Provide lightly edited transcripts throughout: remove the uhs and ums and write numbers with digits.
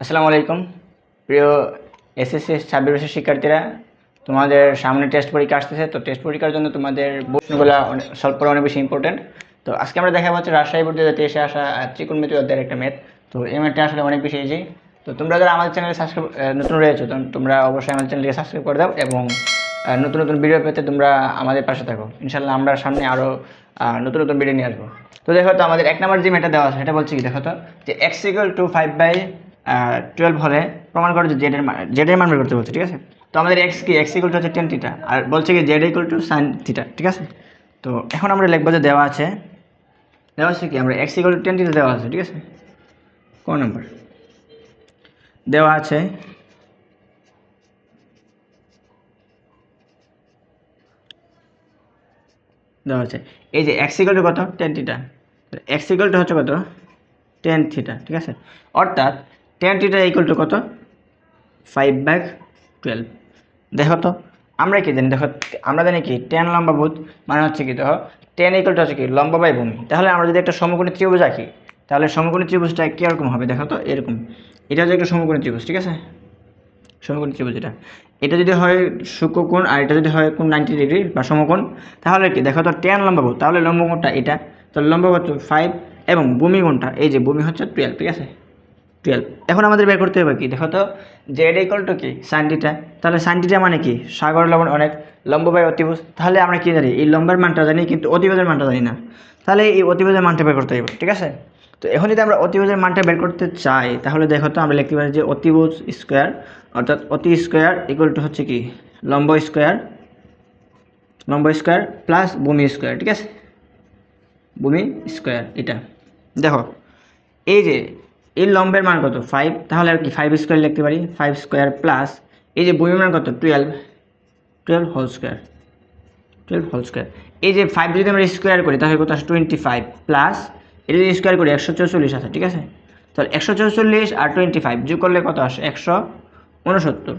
আসসালামু আলাইকুম প্রিয় এসএসসি 26 বর্ষের শিক্ষার্থীরা, তোমাদের সামনে টেস্ট পরীক্ষা আসতেছে। তো টেস্ট পরীক্ষার জন্য তোমাদের প্রশ্নগুলো সলভ করা অনেক বেশি ইম্পর্টেন্ট। তো আজকে আমরা দেখাবো হচ্ছে রাজশাহী বোর্ড 2023 আসা ত্রিকোণমিতি অধ্যায়ের একটা ম্যাথ। তো এই ম্যাথটা আসলে অনেক বেশি ইজি। তো তোমরা যারা আমাদের চ্যানেলে সাবস্ক্রাইব নতুন রয়েছে, তোমরা অবশ্যই আমাদের চ্যানেলকে সাবস্ক্রাইব করে দাও এবং নতুন নতুন ভিডিও পেতে তোমরা আমাদের পাশে থাকো। ইনশাল্লাহ আমরা সামনে আরও নতুন নতুন ভিডিও নিয়ে আসবো। তো দেখো তো আমাদের এক নম্বর যে ম্যাথটা দেওয়া আছে সেটা বলছে কি, দেখো তো যে x = 5/12 হলে প্রমাণ করো যে জেডের মান বের করতে বলছে। ঠিক আছে, তো আমাদের x কি, x = হচ্ছে tan থিটা, আর বলছে কি z = sin থিটা। ঠিক আছে, তো এখন আমরা লিখবো যে দেওয়া আছে কি, আমরা x = tan থিটা দেওয়া আছে। ঠিক আছে, ক নাম্বার দেওয়া আছে এই যে x = কত, tan থিটা। x = হচ্ছে কত, tan থিটা। ঠিক আছে, অর্থাৎ tan থিটা = কত, 5/12। দেখো তো আমরা কি জানি, দেখো আমরা জানি কি tan লম্বা ভূত মানে হচ্ছে কি, দেখো tan = হচ্ছে কি লম্বা বাই ভূমি। তাহলে আমরা যদি একটা সমকোণী ত্রিভুজ আঁকি, তাহলে সমকোণী ত্রিভুজটা কীরকম হবে, দেখো তো এরকম। এটা হচ্ছে একটা সমকোণী ত্রিভুজ। ঠিক আছে, সমকোণী ত্রিভুজ এটা যদি হয় সূক্ষ্মকোণ আর এটা যদি হয় কোণ 90 ডিগ্রি বা সমকোণ, তাহলে কি দেখো তো tan লম্বা ভূত, তাহলে লম্ব কোণটা এটা, তো লম্ব হচ্ছে 5 এবং ভূমি কোণটা এই যে ভূমি হচ্ছে 12। ঠিক আছে, 12। এখন আমাদের বের করতে হবে কি, দেখো তো জেড = কি, সাইন থিটা। তাহলে সাইন থিটা মানে কি, সাগর লবণ অনেক, লম্ব বাই অতিভুজ। তাহলে আমরা কি জানি, এই লম্বের মানটা জানি কিন্তু অতিভুজের মানটা জানি না। তাহলে এই অতিভুজের মানটা বের করতে হবে। ঠিক আছে, তো এখন যদি আমরা অতিভুজের মানটা বের করতে চাই, তাহলে দেখো তো আমরা লিখতে পারি যে অতিভুজ স্কোয়ার, অর্থাৎ অতি স্কোয়ার = হচ্ছে কি লম্ব স্কোয়ার প্লাস ভূমি স্কোয়ার। ঠিক আছে, ভূমি স্কোয়ার এটা। দেখো এই যে এই লম্বের মান কত, 5, তাহলে আর কি 5² লিখতে পারি, 5² প্লাস এই যে ভূমির মান কত, 12 হোল স্কোয়ার। এই যে 5 যদি আমরা স্কোয়ার করি তাহলে কত আসে, 25 প্লাস এটা যদি স্কোয়ার করি 144 আসে। ঠিক আছে, তাহলে 144 আর 25 যোগ করলে কত আসে, 169।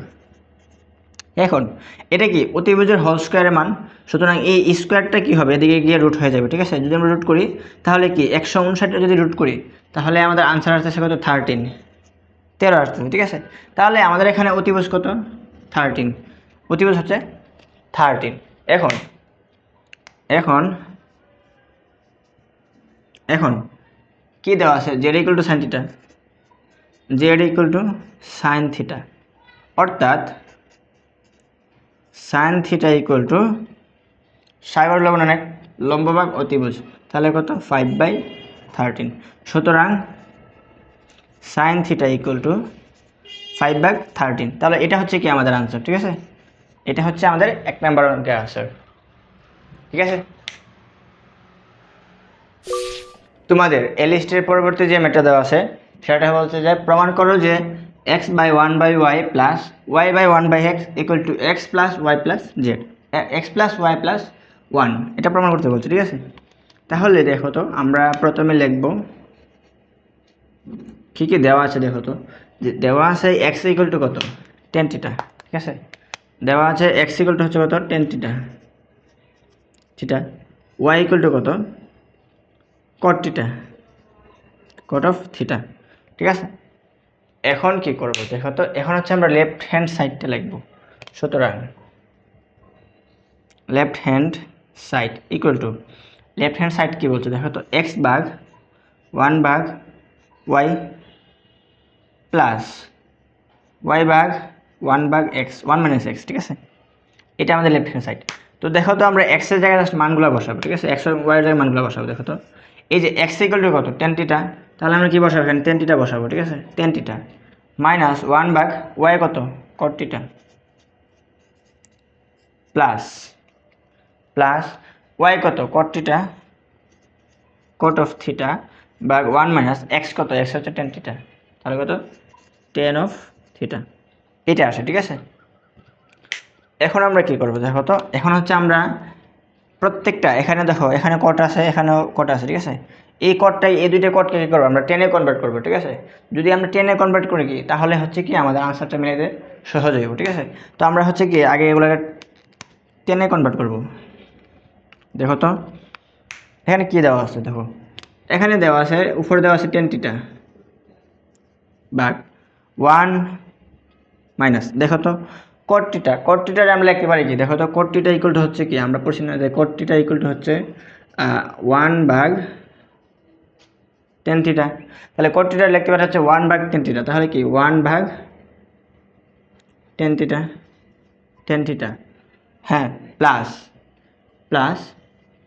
এখন এটা কি অতিভুজের হোল স্কোয়ারের মান, সুতরাং এই স্কোয়ারটা কি হবে, এদিকে গিয়ে রুট হয়ে যাবে। ঠিক আছে, যদি আমরা রুট করি তাহলে কি 159 যদি রুট করি তাহলে আমাদের আনসার আসতেছে কত, 13 আসতেছে। ঠিক আছে, তাহলে আমাদের এখানে অতিভুজ কত, 13, অতিভুজ হচ্ছে 13। এখন এখন এখন কি দেওয়া আছে, Z = sine theta, sine theta, অর্থাৎ সাইন থিটা সাগর লবণ অনেক, লম্ব ভাগ অতিভুজ, তাহলে কত, 5/13। সুতরাং সাইন থিটা = 5/13। তাহলে এটা হচ্ছে কি আমাদের আনসার। ঠিক আছে, এটা হচ্ছে আমাদের 1 নম্বর অঙ্কের আনসার। ঠিক আছে, তোমাদের এ লিস্টের পরবর্তী যে ম্যাথটা দেওয়া আছে সেটা বলছে যে প্রমাণ করো যে x/1/y plus y/1/x = x plus y plus Z, x plus y plus 1, এটা প্রমাণ করতে বলছে। ঠিক আছে, তাহলে দেখো তো আমরা প্রথমে লিখব কী কী দেওয়া আছে। দেখো তো যে দেওয়া আছে x = কত, tan থিটা। ঠিক আছে, দেওয়া আছে x = হচ্ছে কত, tan থিটা, y = কত, cot theta, cot of theta. ঠিক আছে, এখন কি করব, দেখো তো এখন হচ্ছে আমরা লেফট হ্যান্ড সাইডটা লিখব। সুতরাং left hand side left hand side কি বলছে, দেখো তো x/1/y প্লাস y/1/x 1 - x। ঠিক আছে, এটা আমাদের লেফট হ্যান্ড সাইড। তো দেখো তো আমরা x এর জায়গায় জাস্ট মানগুলো বসাবো। ঠিক আছে, x আর y এর জায়গায় মানগুলো বসাবো। দেখো তো এই যে x = কত, tan থিটা, তাহলে আমরা কি বসাবো এখানে, tan থিটা বসাবো। ঠিক আছে, tan থিটা মাইনাস 1/y কত, cot থিটা প্লাস y কত, cot theta, cot of theta বা 1 - x কত, x হচ্ছে tan থিটা, তাহলে কত, tan অফ থিটা, এটা আসে। ঠিক আছে, এখন আমরা কি করব, দেখো তো এখন হচ্ছে আমরা প্রত্যেকটা, এখানে দেখো এখানে কট আছে, এখানেও কট আছে। ঠিক আছে, এই কটটাই, এই দুইটা কটকে কী করবো, আমরা টেনে কনভার্ট করবো। ঠিক আছে, যদি আমরা টেনে কনভার্ট করি কি, তাহলে হচ্ছে কি আমাদের আনসারটা মিলাইতে সহজ হইব। ঠিক আছে, তো আমরা হচ্ছে কি আগে এগুলোকে টেনে কনভার্ট করব। দেখো তো এখানে কি দেওয়া আছে, দেখো এখানে দেওয়া আছে, উপরে দেওয়া আছে tan থিটা ভাগ ওয়ান মাইনাস দেখো তো কট থিটার আমরা লিখতে পারি কি দেখো তো কট থিটা ইকুয়াল টু হচ্ছে কি আমরা পড়ছি না যে কট থিটা ইকুয়াল টু হচ্ছে 1/10 থিটা। তাহলে কট থিটার লিখতে পারি হচ্ছে 1/10 থিটা। তাহলে কি 1/10 থিটা 10 থিটা হ্যাঁ প্লাস প্লাস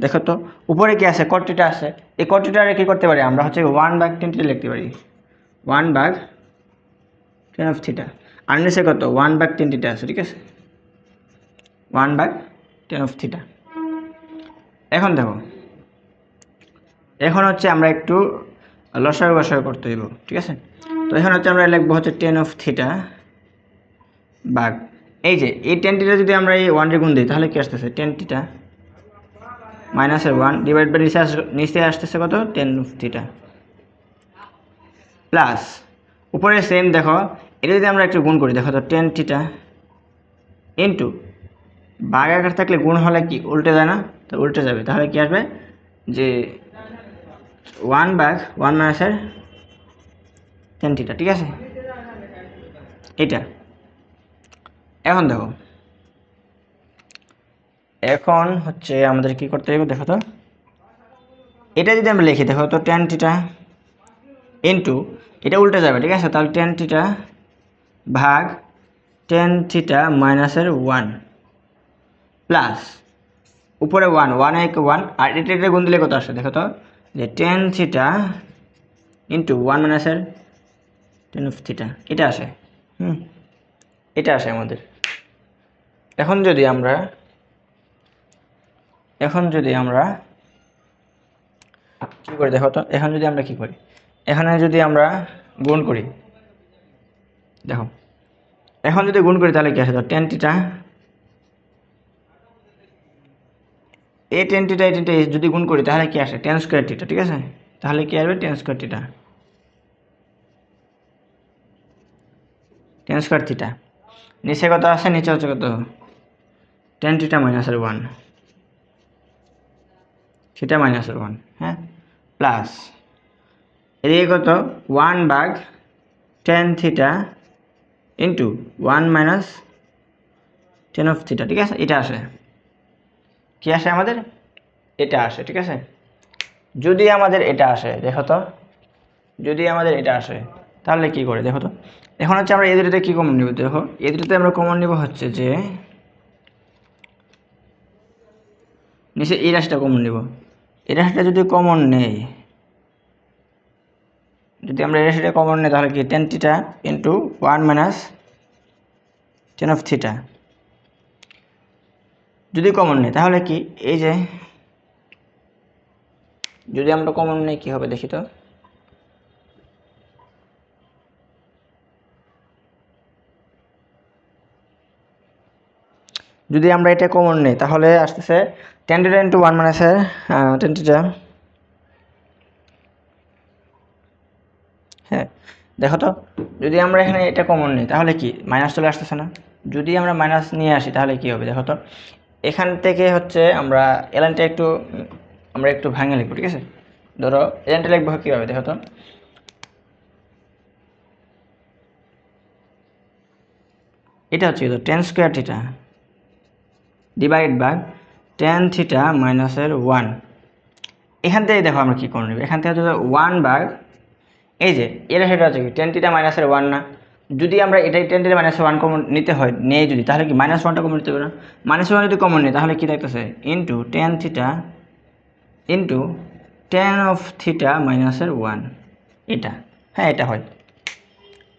দেখো তো উপরে কি আছে কট থিটা আছে, এই কট থিটারে কি করতে পারি আমরা হচ্ছে 1/10 থিটা লিখতে পারি 1/10 অফ থিটা। আর নিচে কত 1/10 থিটা আছে, ঠিক আছে 1/10 অফ থিটা। এখন দেখো এখন হচ্ছে আমরা একটু লসাগু গসাগু করতে হইব, ঠিক আছে। তো এখন হচ্ছে আমরা লিখবো হচ্ছে 10 অফ থিটা ভাগ এই যে এই 10 থিটা যদি আমরা এই 1 রে গুণ দিই তাহলে কি আসতেছে 10 থিটা মাইনাসের 1 ডিভাইড বাই নিচে আসতেছে কত 10 অফ থিটা প্লাস উপরে সেম দেখো এটা যদি আমরা একটু গুণ করি দেখো তো 10 থিটা ইন্টু ভাগ আকার থাকলে গুণ হলে কি উল্টে যায় না, তো উল্টে যাবে। তাহলে কি আসবে যে 1/1 মাইনাসের 10 থিটা, ঠিক আছে এটা। এখন দেখো এখন হচ্ছে আমাদের কি করতে হবে দেখো তো এটা যদি আমরা লিখি দেখো তো 10 থিটা ইন্টু এটা উল্টে যাবে, ঠিক আছে। তাহলে 10 থিটা ভাগ 10 থিটা মাইনাসের 1 প্লাস উপরে 1 1 আর এটা গুণ দিলে কত আসে দেখো তো যে 10 থিটা ইন্টু 1 মাইনাসের 10 অফ থিটা এটা আসে এটা আসে আমাদের। এখন যদি আমরা কি করি দেখো তো এখন যদি আমরা কি করি এখানে যদি আমরা গুণ করি দেখো এখন যদি গুণ করি তাহলে কি আসে 10 থিটা এই 10 থিটা যদি গুণ করি তাহলে কি আসে 10 স্কয়ার থিটা, ঠিক আছে। তাহলে কি আসবে 10 স্কয়ার থিটা 10 স্কয়ার থিটা নিচে কত আছে নিচে হচ্ছে কত 10 থিটা মাইনাসের 1 থিটা মাইনাসের 1 হ্যাঁ প্লাস এদিকে কত 1/10 theta into 1 minus 10 of theta, ঠিক আছে এটা আসে কি আসে আমাদের এটা আসে, ঠিক আছে। যদি আমাদের এটা আসে দেখো তো যদি আমাদের এটা আসে তাহলে কি করে দেখো তো এখন হচ্ছে আমরা এই দুটোতে কি কমন নিব দেখো এই দুটোতে আমরা কমন নিব হচ্ছে যে নিচে এই রাশিটা কমন নিব। এই রাশিটা যদি কমন নেই যদি আমরা এই রাশিটা কমন নিই তাহলে কি 10 theta into 1 minus 10 of theta যদি কমন নেই তাহলে কি এই যে যদি আমরা কমন নেই কি হবে দেখি তো যদি আমরা এটা কমন নেই তাহলে আসতেছে 10 থিটা ইন্টু 1 মাইনাসের 10 থিটা হ্যাঁ দেখো তো যদি আমরা এখানে এটা কমন নিই তাহলে কি মাইনাস চলে আসতেছে না। যদি আমরা মাইনাস নিয়ে আসি তাহলে কি হবে দেখো তো এখান থেকে হচ্ছে আমরা এলাইনটা একটু ভাঙে লিখবো, ঠিক আছে। ধরো এলাইনটা লিখবো কীভাবে দেখো তো এটা হচ্ছে 10 square theta divide by 10 theta মাইনাসের 1 এখান থেকে দেখো আমরা কী করে নেব এখান থেকে হচ্ছে 1 ভাগ এই যে এটা সেটা হচ্ছে কি 10 থিটা মাইনাসের 1 না। যদি আমরা এটাই 10 থিটা মাইনাসের 1 কমন নিতে হয় নেই যদি তাহলে কি মাইনাস 1টা কমন নিতে হবে না। মাইনাস 1 যদি কমন নেই তাহলে কি দেখতেছে into 10 theta into 10 of theta মাইনাসের 1 এটা হ্যাঁ এটা হয়।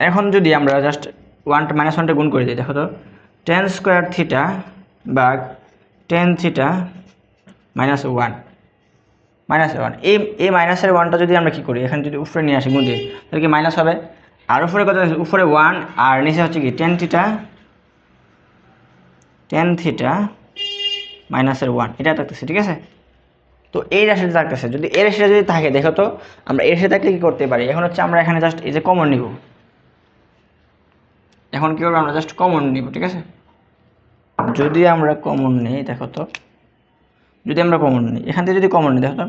এখন যদি আমরা জাস্ট 1টা গুণ করে দিই দেখো তো 10 স্কয়ার থিটা ভাগ 10 থিটা মাইনাস 1 এই মাইনাসের 1টা যদি আমরা কি করি এখানে যদি উপরে নিয়ে আসি গুণ দিয়ে তাহলে কি মাইনাস হবে। আর উপরে কত উপরে 1 আর নিচে হচ্ছে কি 10 থিটা মাইনাসের 1 এটা থাকতেছে, ঠিক আছে। তো এই রাশিটা থাকতেছে যদি এই রাশিটা যদি থাকে দেখো তো আমরা এই রাশিটা থাকলে কি করতে পারি এখন হচ্ছে আমরা এখানে জাস্ট এই যে কমন নিব এখন কি করবো আমরা জাস্ট কমন নিব, ঠিক আছে। যদি আমরা কমন নিই দেখো তো যদি আমরা কমন নিই এখান থেকে যদি কমন নিই দেখো তো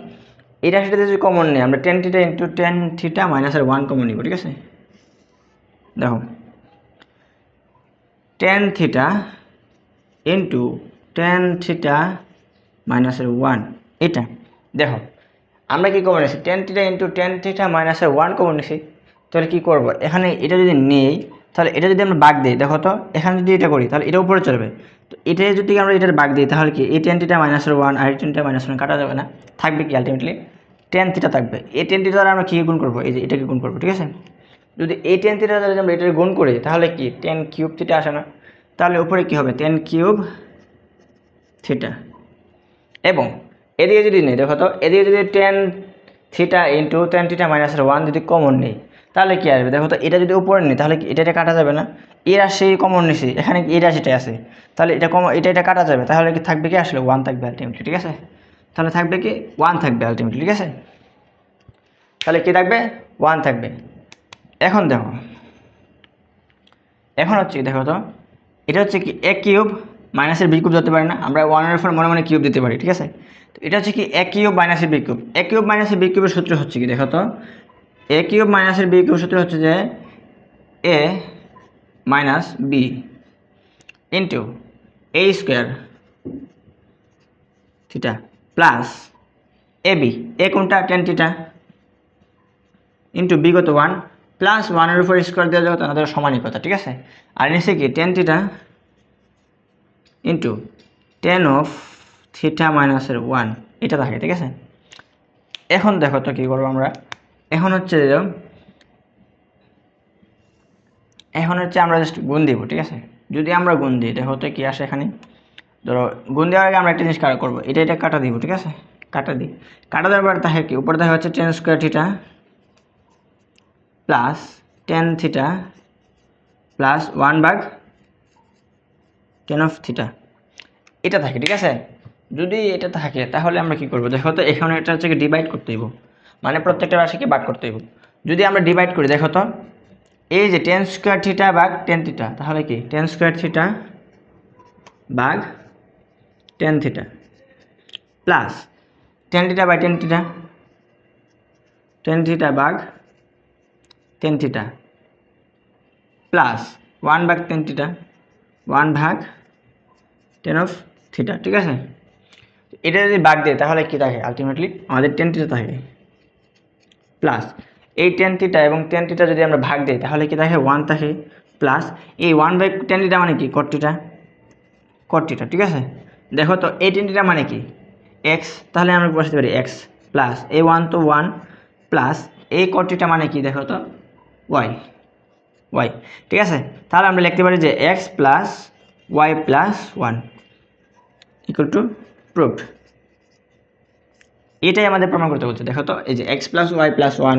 এই রাশিটাতে যদি কমন নিই আমরা 10 থিটা ইন্টু 10 থিটা মাইনাসের 1 কমন নিব, ঠিক আছে। দেখো tan theta into tan theta মাইনাসের ওয়ান, এটা দেখো আমরা কি কমন নিছি, tan theta into tan theta মাইনাসের ওয়ান কমন নিছি। তাহলে কী করবো, এখানে এটা যদি নেই তাহলে এটা যদি আমরা বাগ দিই, দেখো তো এখানে যদি এটা করি তাহলে এটা উপরে চলবে। তো এটা যদি আমরা এটার বাগ দিই তাহলে কি এই টেন থিটা মাইনাসের ওয়ান আর এই টেন থিটা মাইনাস ওয়ান কাটা যাবে না, থাকবে কি আলটিমেটলি টেন থিটা থাকবে। এই টেন থিটা দ্বারা আমরা কী গুণ করবো, এই যে এটাকে গুণ করবো, ঠিক আছে। যদি এই টেন থিটা দ্বারা যদি আমরা এটাকে গুণ করি তাহলে কি টেন কিউব থিটা আসে না, তাহলে উপরে কি হবে টেন কিউব থিটা। এবং এদিকে যদি নেই, দেখো তো এদিকে যদি tan theta into tan theta মাইনাসের ওয়ান যদি কমন নেই তাহলে কি আসবে, দেখো তো এটা যদি উপরে নেই তাহলে এটা কাটা যাবে না, এই রাশি কমন নিছি, এখানে এই রাশিটাই আছে, তাহলে এটা এটা কাটা যাবে, তাহলে কি থাকবে কি আসলে ওয়ান থাকবে আলটিমেটলি, ঠিক আছে। তাহলে থাকবে কি ওয়ান থাকবে আলটিমেটলি, ঠিক আছে। তাহলে কি থাকবে ওয়ান থাকবে। এখন দেখো এখন হচ্ছে দেখো তো এটা হচ্ছে কি এ কিউব মাইনাসের বি কিউব ধরতে পারি না, আমরা ওয়ানের উপর মনে মনে কিউব দিতে পারি, ঠিক আছে। তো এটা হচ্ছে কি এ কিউব মাইনাসের বি কিউব, এ কিউব মাইনাসের বি কিউবের সূত্র হচ্ছে কি দেখো তো এ কিউব মাইনাসের বি কিউব সূত্র হচ্ছে যে এ minus B into A square theta plus A B, এ কোনটা টেন থিটা ইন্টু বি কত ওয়ান প্লাস ওয়ানের উপর স্কোয়ার দেওয়া যাবে তাদের সমানই কথা, ঠিক আছে। আর নিচে কি ten theta into ten of theta মাইনাসের ওয়ান, এটা থাকে, ঠিক আছে। এখন দেখো তো কী করবো আমরা, এখন হচ্ছে আমরা জাস্ট গুণ দিব, ঠিক আছে। যদি আমরা গুণ দিই দেখো তো কী আসে এখানে, ধরো গুণ দেওয়ার আগে আমরা একটা জিনিস করবো, এটা কাটা দিব, ঠিক আছে। কাটা দেওয়ার পর তাহে কি উপরে দেখা হচ্ছে ten square theta plus ten theta plus one ভাগ টেন অফ থিটা, এটা থাকে, ঠিক আছে। যদি এটা থাকে তাহলে আমরা কি করব, দেখো তো এখানে এটা হচ্ছে ডিভাইড করতে হইব, মানে প্রত্যেকটা রাশিকে ভাগ করতে হইব। যদি আমরা ডিভাইড করি দেখো তো এই যে টেন স্কোয়ার থিটা ভাগ টেন থিটা, তাহলে কি টেন স্কোয়ার থিটা ভাগ ten theta plus ten theta by ten theta, ten theta ভাগ টেন থিটা প্লাস ওয়ান ভাগ টেন থিটা, ওয়ান ভাগ টেন অফ থিটা, ঠিক আছে। এটা যদি বাদ দেয় তাহলে কি থাকে আলটিমেটলি আমাদের টেন থিটা থাকে প্লাস এই টেন থিটা এবং টেন থিটা যদি আমরা ভাগ দিই তাহলে কি থাকে ওয়ান থাকে প্লাস এই ওয়ান বাই টেন থিটা মানে কি কট থিটা, ঠিক আছে। দেখো তো এই টেন থিটা মানে কি এক্স, তাহলে আমরা বসাতে পারি এক্স প্লাস এই ওয়ান তো ওয়ান প্লাস এই কট থিটা মানে কি দেখো তো ওয়াই, ঠিক আছে। তাহলে আমরা লিখতে পারি যে x plus y plus one equal to proved. এটাই আমাদের প্রমাণ করতে বলছে, দেখো তো এই যে x plus y plus one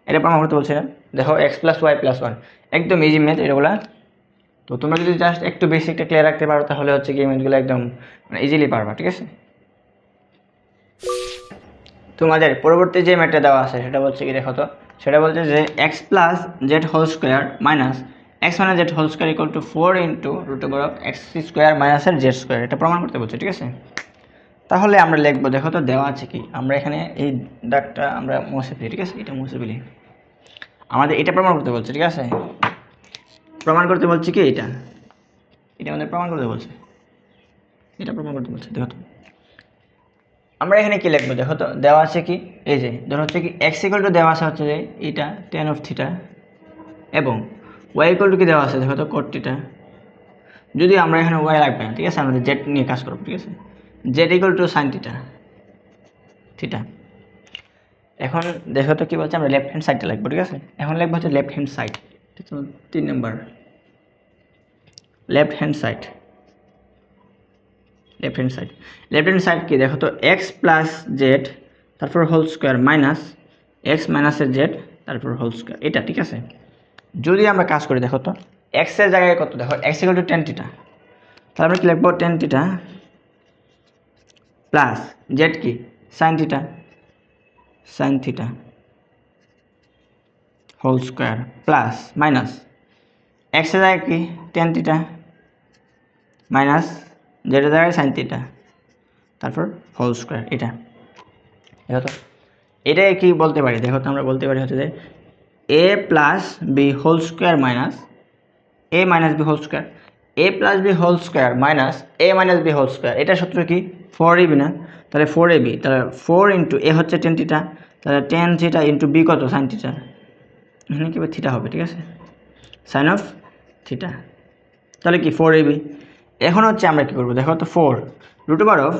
এটা প্রমাণ করতে বলছে না, দেখো x plus y plus one একদম ইজি ম্যাথ এগুলো। তো তোমরা যদি জাস্ট একটু বেসিকটা ক্লিয়ার রাখতে পারো তাহলে হচ্ছে কি ম্যাথগুলো একদম মানে ইজিলি পারবা, ঠিক আছে। তোমাদের পরবর্তী যে ম্যাথটা দেওয়া আছে সেটা বলছে কি দেখো তো, সেটা বলছে যে x plus z whole square minus x minus z whole square equal to 4 into root over of x square মাইনাসের জেড স্কোয়ার, এটা প্রমাণ করতে বলছে, ঠিক আছে। তাহলে আমরা লিখবো, দেখো তো দেওয়া আছে কি, আমরা এখানে এই দাগটা আমরা মুছে ফেলি, ঠিক আছে, এটা মুছে ফেলি। আমাদের এটা প্রমাণ করতে বলছে, ঠিক আছে, প্রমাণ করতে বলছে কি এটা আমাদের প্রমাণ করতে বলছে, এটা প্রমাণ করতে বলছে। দেখো তো আমরা এখানে কি লিখবো, দেখো তো দেওয়া আছে কি এই যে ধরো হচ্ছে কি এক্স ইকুয়াল টু দেওয়া আছে হচ্ছে যে এটা টেন অফ থিটা এবং ওয়াই ইকুয়াল টু কি দেওয়া আছে দেখো তো কট থিটা। যদি আমরা এখানে ওয়াই রাখবে না, ঠিক আছে, আমাদের জেড নিয়ে কাজ করবো, ঠিক আছে, Z equal to sine theta. এখন দেখো তো কি বলছে, আমরা লেফট হ্যান্ড সাইডটা লিখবো, ঠিক আছে। এখন লিখবো হচ্ছে লেফট হ্যান্ড সাইড, ঠিক আছে, 3 নম্বর লেফট হ্যান্ড সাইড কি দেখো তো এক্স প্লাস জেড তারপর হোল স্কোয়ার মাইনাস এক্স মাইনাসের জেড তারপর হোল স্কোয়ার, এটা ঠিক আছে। যদি আমরা কাজ করি দেখো তো এক্সের জায়গায় কত, দেখো x equal to ten theta, তাহলে আমরা কি লিখবো টেন থিটা প্লাস জেড কি sine theta whole square plus minus এক্সের জায়গায় কি টেন থিটা মাইনাস জেডের জায়গায় সাইন থিটা তারপর হোল স্কোয়ার, এটা দেখো তো এটাই কি বলতে পারি, দেখো তো আমরা বলতে পারি হচ্ছে যে A plus B whole square minus A minus B whole square, A plus B whole square minus A minus B whole square, এটা সূত্র কি 4ab না, তাহলে 4ab, তাহলে 4 ইন্টু এ হচ্ছে টেন থিটা, তাহলে টেন থিটা ইন্টু বি কত sine theta, এখানে কি থিটা হবে, ঠিক আছে, সাইন অফ থিটা, তাহলে কি 4ab। এখন হচ্ছে আমরা কী করবো দেখো তো, 4 root over of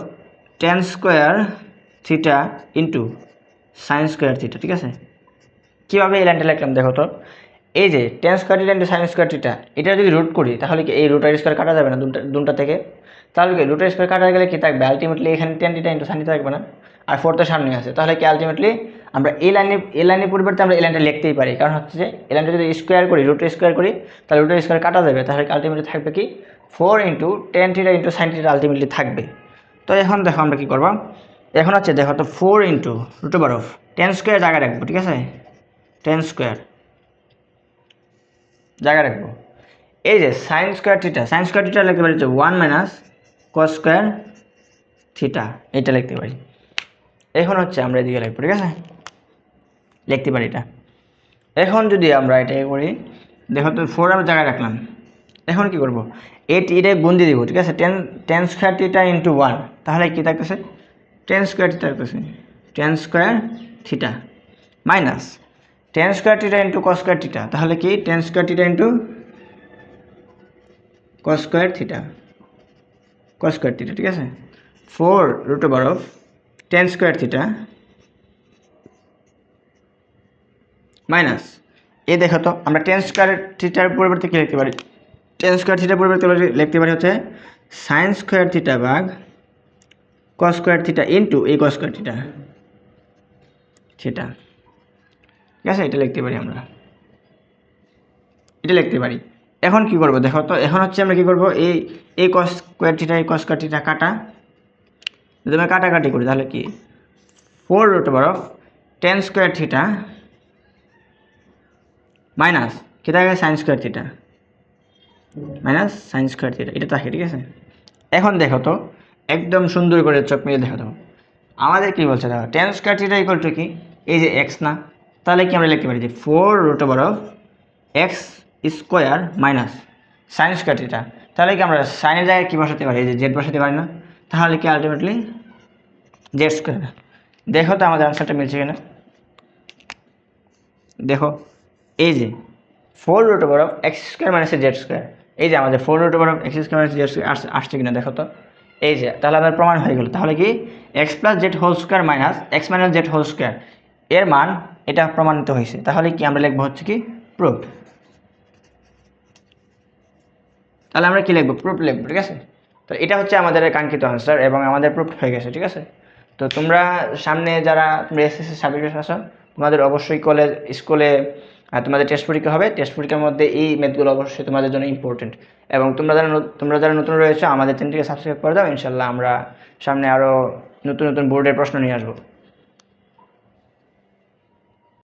ten square theta into sine square theta, ঠিক আছে। কীভাবে এই লাইনটা লিখলাম দেখো তো, এই যে ten square theta into sine square theta, এটা যদি রুট করি তাহলে কি এই রুটের স্কোয়ার কাটা যাবে না দুটা থেকে, তাহলে কি রুটের স্কোয়ার কাটা গেলে কি থাকবে আলটিমেটলি এখানে tan theta into sine theta থাকবে না, আর 4 তো সামনে আছে, তাহলে কি আলটিমেটলি আমরা এই লাইনের পরিবর্তে আমরা এই লাইনটা লিখতেই পারি, কারণ হচ্ছে যে এই লাইনটা যদি স্কোয়ার করি রুটের স্কোয়ার করি তাহলে রুটের স্কোয়ার কাটা যাবে, তাহলে আলটিমেটলি থাকবে কি 4 into tan theta into sine theta ultimately থাকবে। তো এখন দেখো আমরা কী করবো, এখন হচ্ছে দেখো তো 4 into root over of ten square জায়গায় রাখবো, ঠিক আছে, টেন স্কোয়ার জায়গায় রাখবো, এই যে সাইন স্কোয়ার থিটা লিখতে পারি যে 1 মাইনাস কস স্কোয়ার থিটা, এটা লিখতে পারি। এখন হচ্ছে আমরা এদিকে লিখবো, ঠিক আছে, লিখতে পারি এটা। এখন যদি আমরা এটাকে করি দেখো তো 4 আমি জায়গায় রাখলাম, এখন কি করবো এটা গুণ দিয়ে দিব, ঠিক আছে, টেন স্কোয়ার থিটা ইন্টু 1, তাহলে কি থাকতেছে টেন স্কোয়ার থিটা থাকতেছে, tan square theta minus tan square theta into cos square theta, তাহলে কি ten square theta into cos square theta, ঠিক আছে, 4 root over of ten square theta minus এ দেখো তো আমরা টেন স্কোয়ার থিটার পরিবর্তে কী লিখতে পারি, টেন স্কোয়ার থিটার পরিবর্তে লিখতে পারি হচ্ছে সাইন স্কোয়ার থিটা ভাগ কস স্কোয়ার থিটা ইন্টু এই কস স্কোয়ার থিটা, ঠিক আছে, এটা লিখতে পারি আমরা, এটা লিখতে পারি। এখন কি করব দেখো তো, এখন হচ্ছে আমরা কি করব এই কস স্কোয়ার থিটা কাটা, যদি আমরা কাটাকাটি করি তাহলে কি 4 root over of ten square theta minus কি থাকে sine square theta, minus sine square theta, এটা থাকে, ঠিক আছে। এখন দেখো তো একদম সুন্দর করে চোখ মেরে দেখো তো আমাদের কি বলছে দেখো, ten square theta equal to কি এই যে এক্স না, তাহলে কি আমরা লিখতে পারি যে 4 root over of x square minus sine square theta, তাহলে কি আমরা সাইনের জায়গায় কী বসাতে পারি, এই যে জেড বসাতে পারি না, তাহলে কি আলটিমেটলি জেড স্কোয়ার। দেখো তো আমাদের আনসারটা মিলছে কিনা, দেখো এই যে 4 root over of x square minus z square, এই যে আমাদের 4 root over of x square minus z square আসছে কিনা দেখো তো, এই যে তাহলে আমাদের প্রমাণ হয়ে গেল, তাহলে কি x plus z whole square minus x minus z whole square এর মান এটা প্রমাণিত হয়েছে, তাহলে কি আমরা লিখবো হচ্ছে কি প্রুফ, তাহলে আমরা কি লিখবো প্রুফ লিখবো, ঠিক আছে। তো এটা হচ্ছে আমাদের কাঙ্ক্ষিত আনসার এবং আমাদের প্রুফ হয়ে গেছে, ঠিক আছে। তো তোমরা সামনে যারা তোমরা এসএসসি সার্টিফিকেট আসো তোমাদের অবশ্যই স্কুলে তোমাদের টেস্ট পরীক্ষা হবে, টেস্ট পরীক্ষার মধ্যে এই ম্যাথগুলো অবশ্যই তোমাদের জন্য ইম্পর্টেন্ট, এবং তোমরা যারা নতুন রয়েছে আমাদের চ্যানেলটিকে সাবস্ক্রাইব করে দাও, ইনশাল্লাহ আমরা সামনে আরও নতুন নতুন বোর্ডের প্রশ্ন নিয়ে আসবো।